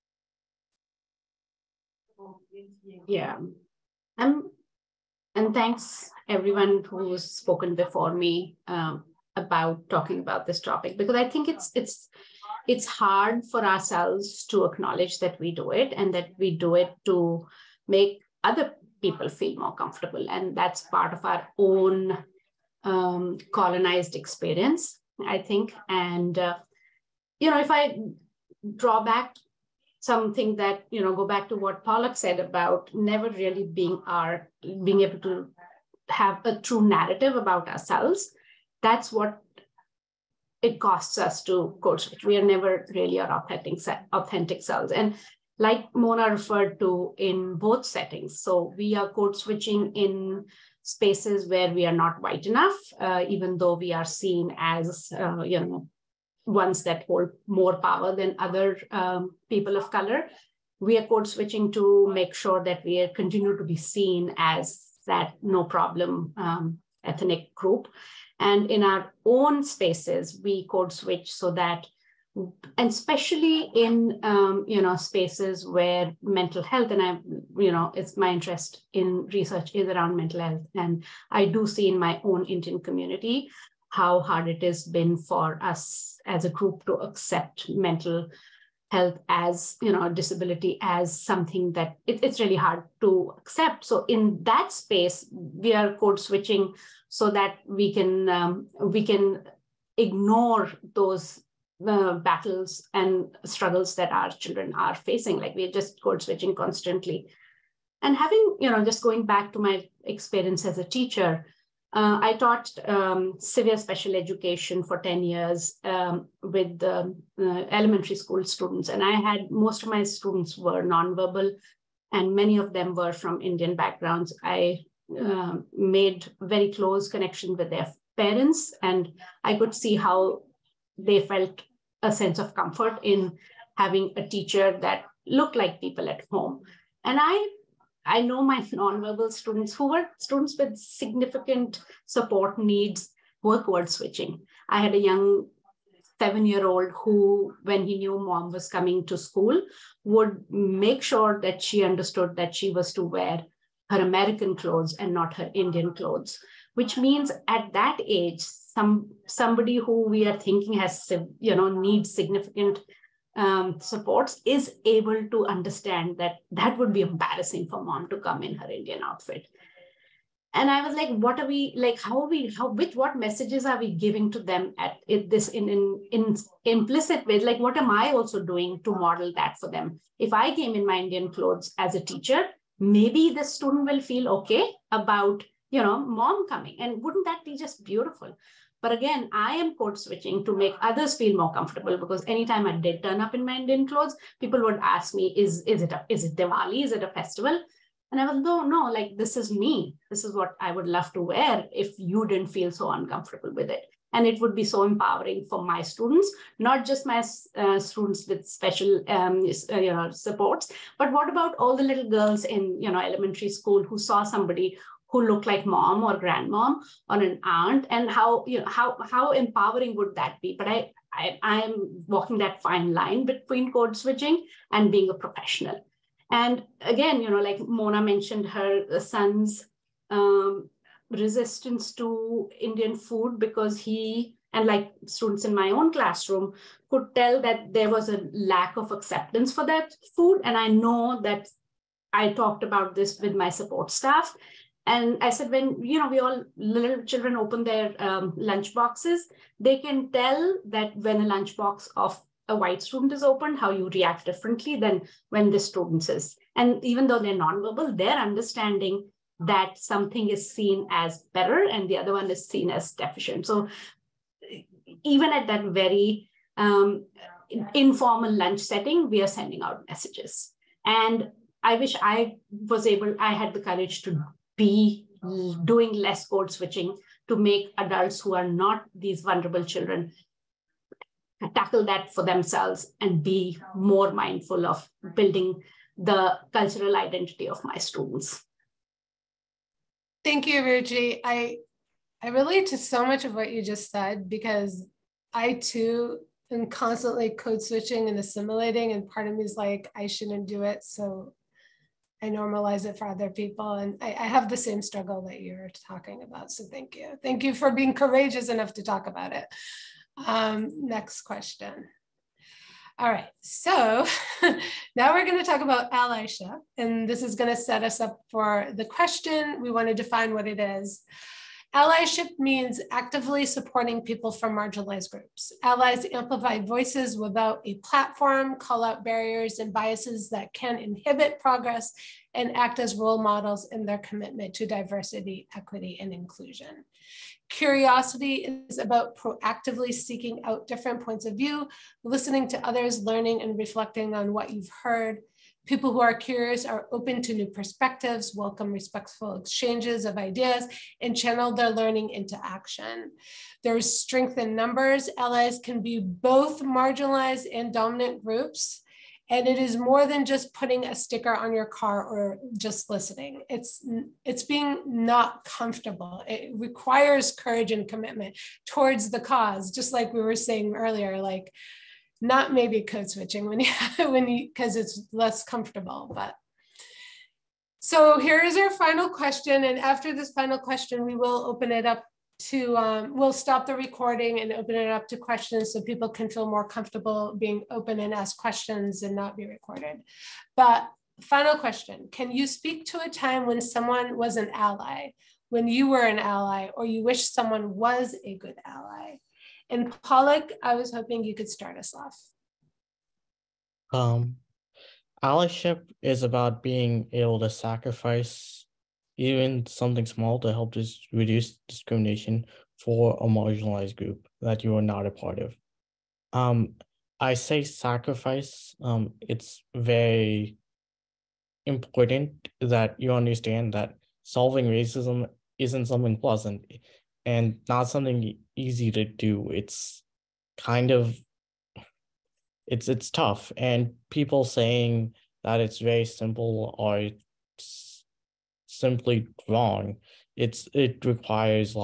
Yeah. And thanks everyone who's spoken before me about talking about this topic, because I think it's hard for ourselves to acknowledge that we do it, and that we do it to make other people feel more comfortable. And that's part of our own colonized experience, I think. And, if I draw back something that, go back to what Pollock said about never really being able to have a true narrative about ourselves, that's what it costs us to code switch. We are never really our authentic selves. And like Mona referred to in both settings, so we are code switching in spaces where we are not white enough, even though we are seen as, ones that hold more power than other people of color. We are code switching to make sure that we continue to be seen as that no problem ethnic group. And in our own spaces, we code switch so that, and especially in spaces where mental health, and it's my interest in research is around mental health, and I do see in my own Indian community how hard it has been for us as a group to accept mental health as, disability as something that it's really hard to accept. So in that space, we are code switching so that we can ignore those battles and struggles that our children are facing. Like we're just code switching constantly. And having, just going back to my experience as a teacher, I taught severe special education for 10 years with elementary school students. And I had, most of my students were nonverbal, and many of them were from Indian backgrounds. I made very close connection with their parents, and I could see how they felt a sense of comfort in having a teacher that looked like people at home. And I know my nonverbal students who were students with significant support needs were code switching. I had a young 7-year-old who, when he knew mom was coming to school, would make sure that she understood that she was to wear her American clothes and not her Indian clothes, which means at that age, somebody who we are thinking has, needs significant supports is able to understand that would be embarrassing for mom to come in her Indian outfit. And I was like, what are we, like, what messages are we giving to them at this in implicit ways? Like, what am I also doing to model that for them? If I came in my Indian clothes as a teacher, maybe the student will feel okay about, mom coming. And wouldn't that be just beautiful? But again, I am code switching to make others feel more comfortable, because anytime I did turn up in my Indian clothes, people would ask me, is it Diwali? Is it a festival? And I was, no, like, this is me. This is what I would love to wear if you didn't feel so uncomfortable with it. And it would be so empowering for my students, not just my students with special supports, but what about all the little girls in elementary school who saw somebody who looked like mom or grandmom or an aunt, and how empowering would that be? But I'm walking that fine line between code switching and being a professional. And again, like Mona mentioned, her son's resistance to Indian food because he and like students in my own classroom could tell that there was a lack of acceptance for that food. And I know that I talked about this with my support staff. And I said, when, we all little children open their lunch boxes, they can tell that when a lunch box of a white student is opened, how you react differently than when the student is. And even though they're nonverbal, they're understanding that something is seen as better and the other one is seen as deficient. So even at that very informal lunch setting, we are sending out messages. And I wish I had the courage to be doing less code switching to make adults who are not these vulnerable children tackle that for themselves and be more mindful of building the cultural identity of my students. Thank you, Ruchi. I relate to so much of what you just said, because I too am constantly code switching and assimilating, and part of me is like, I shouldn't do it, so I normalize it for other people. And I have the same struggle that you're talking about. So thank you. Thank you for being courageous enough to talk about it. Next question. All right, so now we're going to talk about allyship, and this is going to set us up for the question. We want to define what it is. Allyship means actively supporting people from marginalized groups. Allies amplify voices without a platform, call out barriers and biases that can inhibit progress, and act as role models in their commitment to diversity, equity, and inclusion. Curiosity is about proactively seeking out different points of view, listening to others, learning and reflecting on what you've heard. People who are curious are open to new perspectives, welcome respectful exchanges of ideas, and channel their learning into action. There's strength in numbers. Allies can be both marginalized and dominant groups. And it is more than just putting a sticker on your car or just listening. It's being not comfortable. It requires courage and commitment towards the cause, just like we were saying earlier, like not maybe code switching because it's less comfortable. But so here is our final question. And after this final question, we will open it up to, we'll stop the recording and open it up to questions so people can feel more comfortable being open and ask questions and not be recorded. But final question, can you speak to a time when someone was an ally, when you were an ally, or you wish someone was a good ally? And Pollock, I was hoping you could start us off. Allyship is about being able to sacrifice even something small to help reduce discrimination for a marginalized group that you are not a part of. I say sacrifice, it's very important that you understand that solving racism isn't something pleasant and not something easy to do. It's kind of, it's tough, and people saying that it's very simple or simply wrong. It requires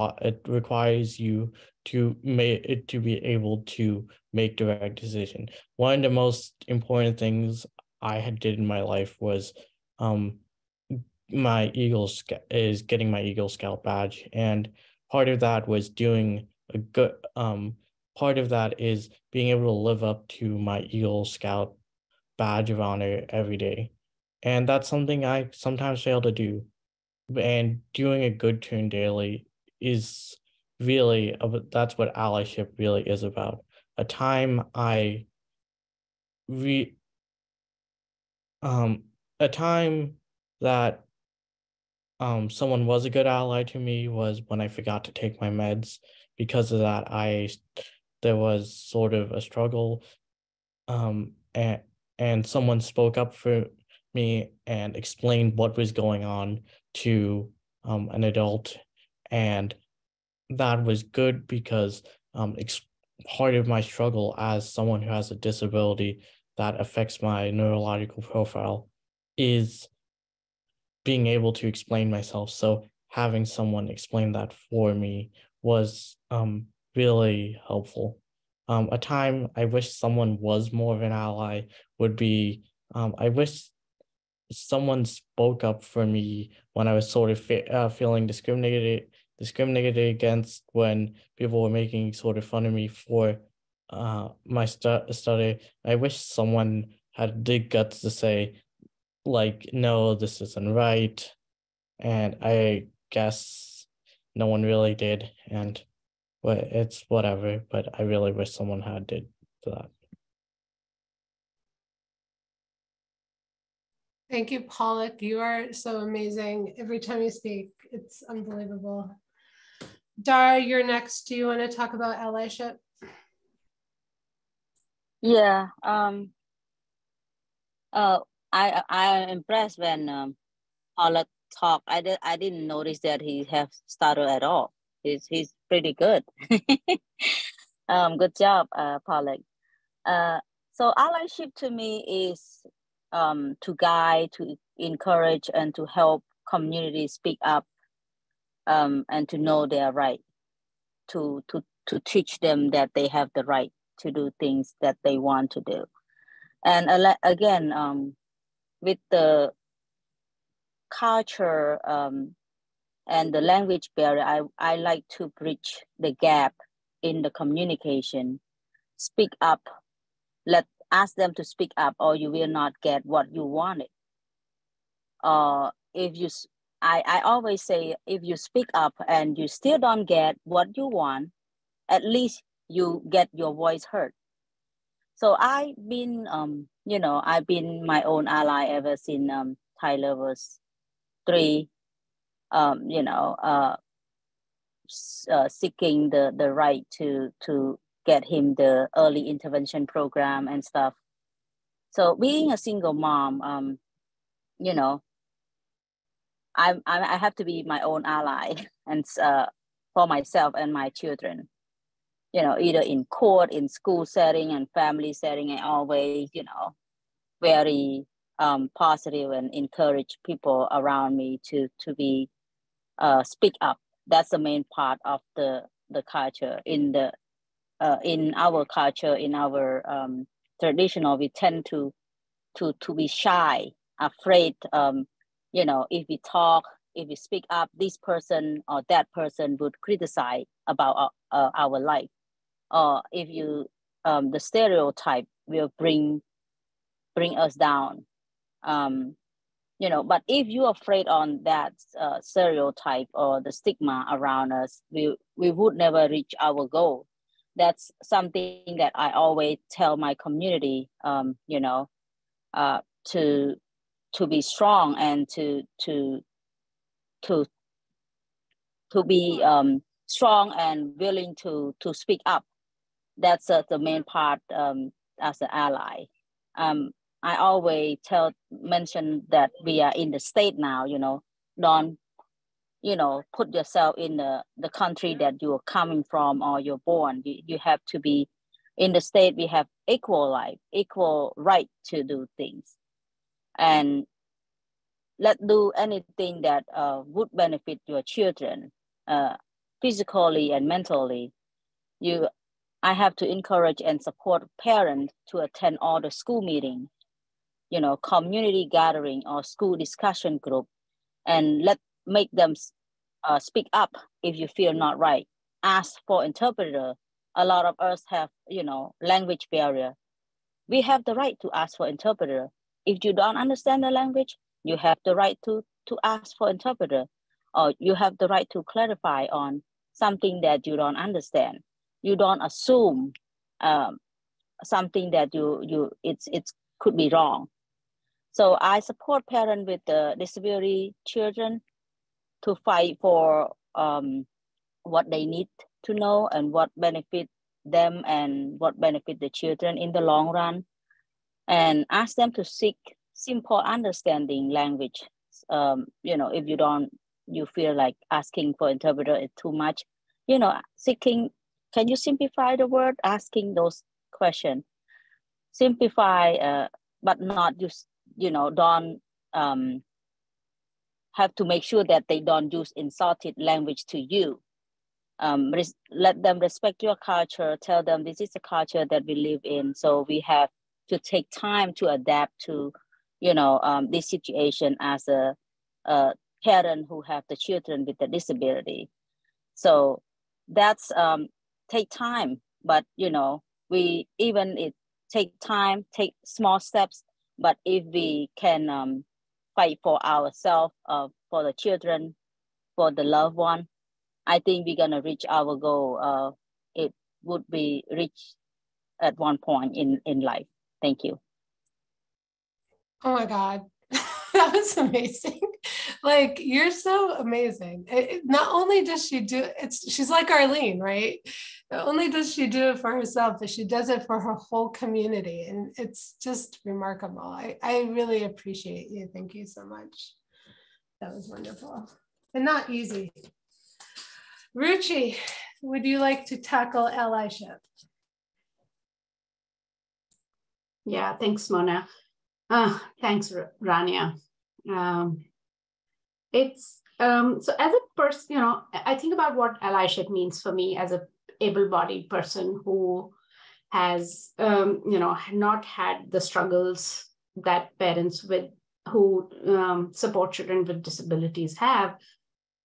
you to be able to make the right decision. One of the most important things I did in my life was getting my Eagle Scout badge, and part of that was doing a good part of that is being able to live up to my Eagle Scout badge of honor every day, and that's something I sometimes fail to do. And doing a good turn daily is really, that's what allyship really is about. A time that someone was a good ally to me was when I forgot to take my meds. Because of that, there was sort of a struggle, and someone spoke up for me and explained what was going on to an adult, and that was good because part of my struggle as someone who has a disability that affects my neurological profile is being able to explain myself. So having someone explain that for me was really helpful. A time I wish someone was more of an ally would be, I wish someone spoke up for me when I was sort of feeling discriminated discriminated against when people were making sort of fun of me for my study. I wish someone had the guts to say, like, no, this isn't right. And I guess no one really did. And but it's whatever. But I really wish someone had did that. Thank you, Pollock. You are so amazing. Every time you speak, it's unbelievable. Dara, you're next. Do you want to talk about allyship? Yeah. I am impressed when Pollock talked. I didn't notice that he have stutter at all. He's pretty good. Good job, Pollock. So allyship to me is to guide, to encourage, and to help communities speak up, and to know their right, to teach them that they have the right to do things that they want to do. And again, with the culture and the language barrier, I like to bridge the gap in the communication. Speak up. Ask them to speak up, or you will not get what you wanted. I always say, if you speak up and you still don't get what you want, at least you get your voice heard. So I've been my own ally ever since Tyler was 3. Seeking the right to get him the early intervention program and stuff. So being a single mom, I have to be my own ally and for myself and my children. Either in court, in school setting, and family setting, and always, very positive and encourage people around me to be speak up. That's the main part of the culture. In our culture, in our traditional, we tend to be shy, afraid. If we talk, if we speak up, this person or that person would criticize about our life. Or if you the stereotype will bring us down. But if you're afraid on that stereotype or the stigma around us, we would never reach our goal. That's something that I always tell my community, to be strong and to be strong and willing to speak up. That's the main part as an ally. I always mention that we are in the state now, don't, put yourself in the country that you're coming from or you're born. You have to be in the state. We have equal life, equal right to do things. And let's do anything that would benefit your children, physically and mentally. I have to encourage and support parents to attend all the school meetings, community gathering or school discussion group, and make them speak up if you feel not right. Ask for interpreter. A lot of us have, language barrier. We have the right to ask for interpreter. If you don't understand the language, you have the right to ask for interpreter, or you have the right to clarify on something that you don't understand. You don't assume something that it could be wrong. So I support parents with disability children to fight for what they need to know and what benefit them and what benefit the children in the long run, and ask them to seek simple understanding language. If you feel like asking for interpreter is too much, seeking, can you simplify the word? Asking those questions. Simplify, but not just, don't have to make sure that they don't use insulted language to you. Let them respect your culture. Tell them this is the culture that we live in. So we have to take time to adapt to, this situation as a parent who have the children with the disability. So that's take time, but you know, it take time, take small steps, but if we can fight for ourselves, for the children, for the loved one, I think we're gonna reach our goal. It would be reached at one point in life. Thank you. Oh my God, that was amazing. Like, you're so amazing. Not only does she do it, she's like Arlene, right? Not only does she do it for herself, but she does it for her whole community. And it's just remarkable. I really appreciate you. Thank you so much. That was wonderful and not easy. Ruchi, would you like to tackle allyship? Yeah, thanks, Mona. Thanks, Rania. So as a person, you know, I think about what allyship means for me as a able-bodied person who has, you know, not had the struggles that parents who support children with disabilities have.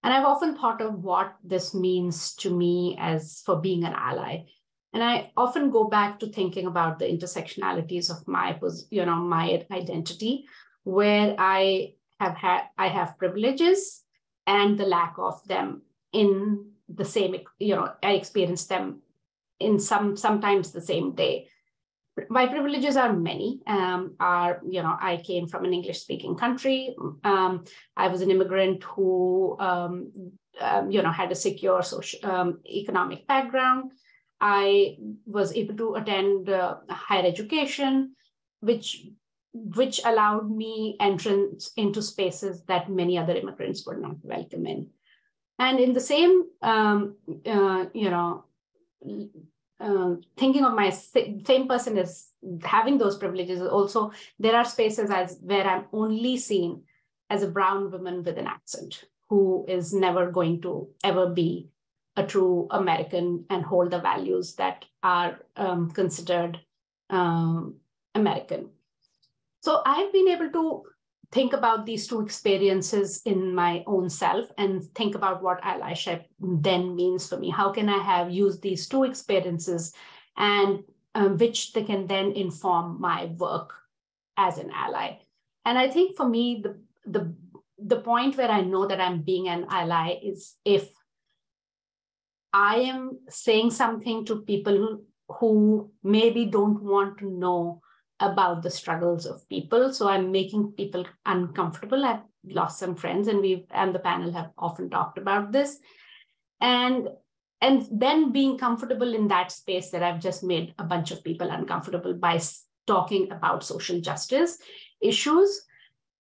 And I've often thought of what this means to me for being an ally. And I often go back to thinking about the intersectionalities of my identity, where I have privileges and the lack of them in the same, you know, I experience them in sometimes the same day. My privileges are many. I came from an English-speaking country. I was an immigrant who, had a secure social, economic background. I was able to attend higher education, which allowed me entrance into spaces that many other immigrants were not welcome in. And in the same, thinking of my same person as having those privileges, also there are spaces where I'm only seen as a brown woman with an accent who is never going to ever be a true American and hold the values that are considered American. So I've been able to think about these two experiences in my own self and think about what allyship then means for me. How can I use these two experiences and which they can then inform my work as an ally? And I think for me, the point where I know that I'm being an ally is if I am saying something to people who maybe don't want to know about the struggles of people. So I'm making people uncomfortable. I've lost some friends, and the panel have often talked about this. And then being comfortable in that space that I've just made a bunch of people uncomfortable by talking about social justice issues.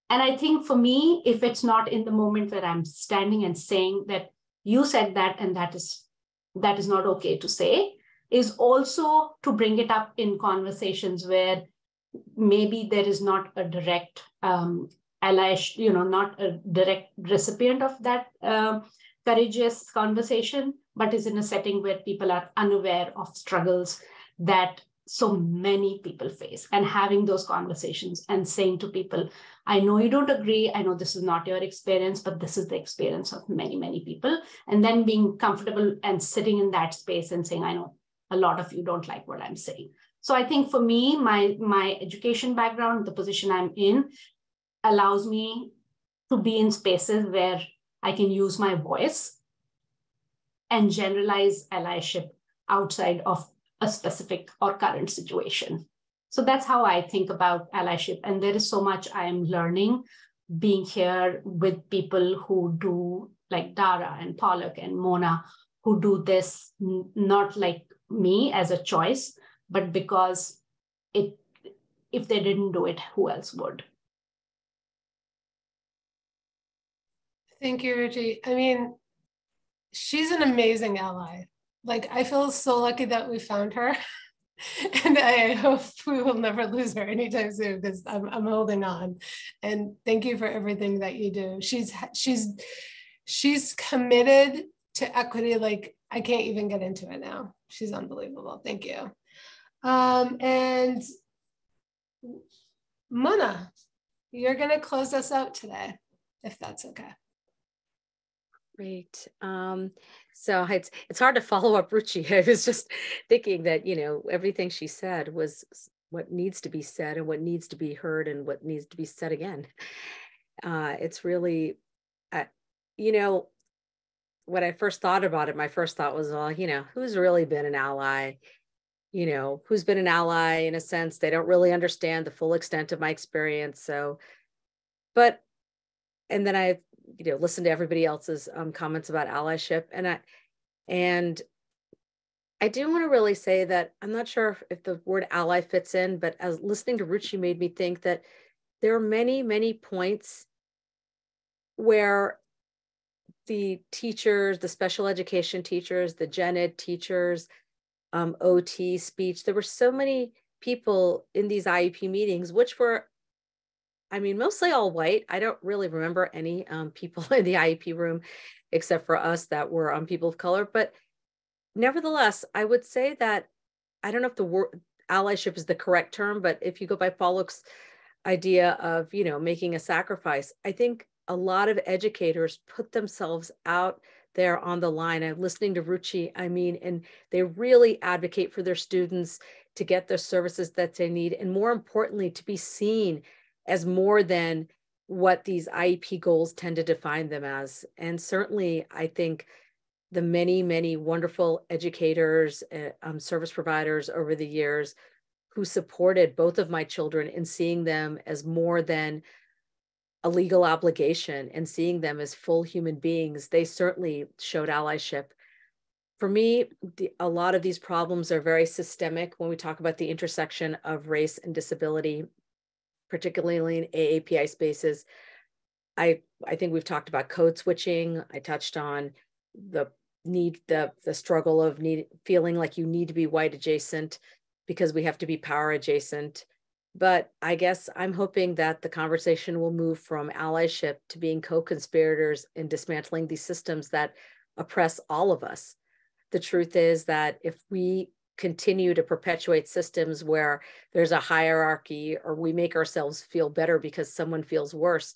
And I think for me, if it's not in the moment where I'm standing and saying that you said that, and that is not okay to say, is also to bring it up in conversations where maybe there is not a direct ally, not a direct recipient of that courageous conversation, but is in a setting where people are unaware of struggles that so many people face, and having those conversations and saying to people, I know you don't agree, I know this is not your experience, but this is the experience of many, many people. And then being comfortable and sitting in that space and saying, I know a lot of you don't like what I'm saying. So I think for me, my education background, the position I'm in, allows me to be in spaces where I can use my voice and generalize allyship outside of a specific or current situation. So that's how I think about allyship. And there is so much I am learning being here with people who do, like Dara and Pollock and Mona, who do this not like me as a choice, but because if they didn't do it, who else would? Thank you, Ruchi. I mean, she's an amazing ally. Like, I feel so lucky that we found her. And I hope we will never lose her anytime soon, because I'm holding on. And thank you for everything that you do. She's committed to equity. Like, I can't even get into it now. She's unbelievable. Thank you. And Mona, you're going to close us out today, if that's okay. Great. So it's hard to follow up Ruchi. I was just thinking that, you know, everything she said was what needs to be said and what needs to be heard and what needs to be said again. It's really, you know, when I first thought about it, my first thought was, well, you know, who's really been an ally? You know, who's been an ally in a sense? They don't really understand the full extent of my experience. So, and then I, you know, listened to everybody else's comments about allyship, and I do want to really say that I'm not sure if the word ally fits in, but as listening to Ruchi made me think that there are many, many points where the teachers, the special education teachers, the gen ed teachers, OT, speech, there were so many people in these IEP meetings, which were, I mean, mostly all white. I don't really remember any people in the IEP room, except for us that were people of color. But nevertheless, I would say that, I don't know if the word allyship is the correct term, but if you go by Pollock's idea of, you know, making a sacrifice, I think a lot of educators put themselves out there on the line. I'm listening to Ruchi, I mean, and they really advocate for their students to get the services that they need, and more importantly, to be seen as more than what these IEP goals tend to define them as. And certainly, I think the many, many wonderful educators, service providers over the years who supported both of my children in seeing them as more than a legal obligation and seeing them as full human beings, they certainly showed allyship. For me, a lot of these problems are very systemic when we talk about the intersection of race and disability, particularly in AAPI spaces. I think we've talked about code switching. I touched on the need, the struggle of feeling like you need to be white adjacent because we have to be power adjacent. But I guess I'm hoping that the conversation will move from allyship to being co-conspirators in dismantling these systems that oppress all of us. The truth is that if we continue to perpetuate systems where there's a hierarchy or we make ourselves feel better because someone feels worse,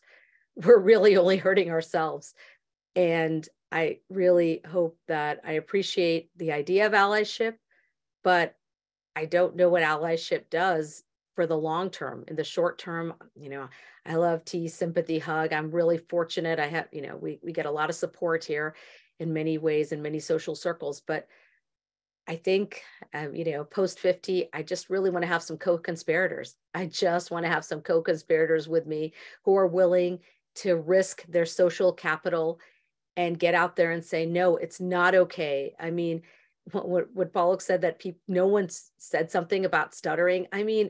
we're really only hurting ourselves. And I really hope that I appreciate the idea of allyship, but I don't know what allyship does for the long term. In the short term, you know, I love T sympathy hug. I'm really fortunate. I have, you know, we get a lot of support here in many ways in many social circles, but I think, you know, post 50, I just really want to have some co-conspirators. I just want to have some co-conspirators with me who are willing to risk their social capital and get out there and say, no, it's not okay. I mean, what Pollock said, that no one said something about stuttering. I mean,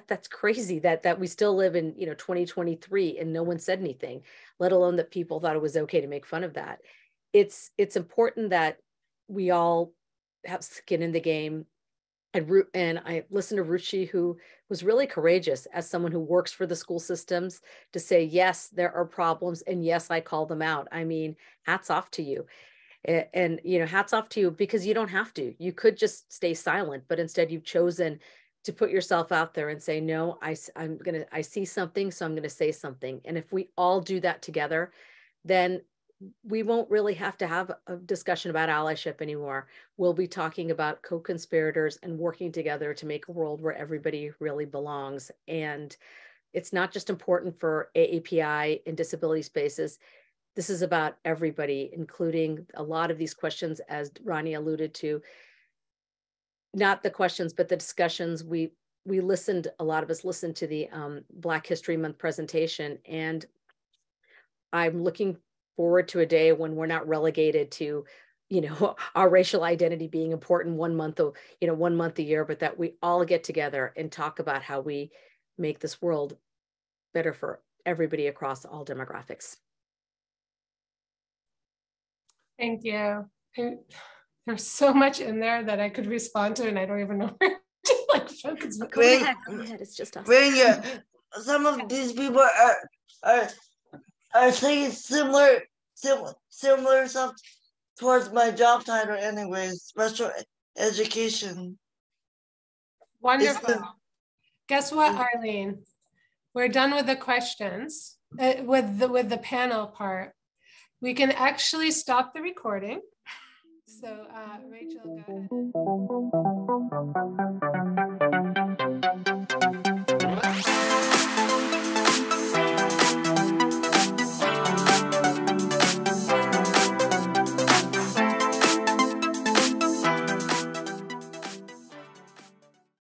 that's crazy that we still live in, you know, 2023 and no one said anything, let alone that people thought it was okay to make fun of that. It's important that we all have skin in the game. And I listened to Ruchi, who was really courageous as someone who works for the school systems, to say, yes, there are problems. And yes, I call them out. I mean, hats off to you. And, you know, hats off to you, because you don't have to. You could just stay silent, but instead you've chosen to put yourself out there and say, no, I see something, so I'm going to say something. And if we all do that together, then we won't really have to have a discussion about allyship anymore. We'll be talking about co-conspirators and working together to make a world where everybody really belongs. And it's not just important for AAPI and disability spaces. This is about everybody, including a lot of these questions, as Ronnie alluded to, not the questions, but the discussions. We listened, a lot of us listened to the Black History Month presentation, and I'm looking forward to a day when we're not relegated to, you know, our racial identity being important 1 month, you know, 1 month a year, but that we all get together and talk about how we make this world better for everybody across all demographics. Thank you. There's so much in there that I could respond to, and I don't even know where to like focus. Go ahead, it's just us. Some of these people are saying similar stuff towards my job title anyways, special education. Wonderful. Guess what, Arlene? We're done with the questions, with the panel part. We can actually stop the recording. So Rachel, go ahead.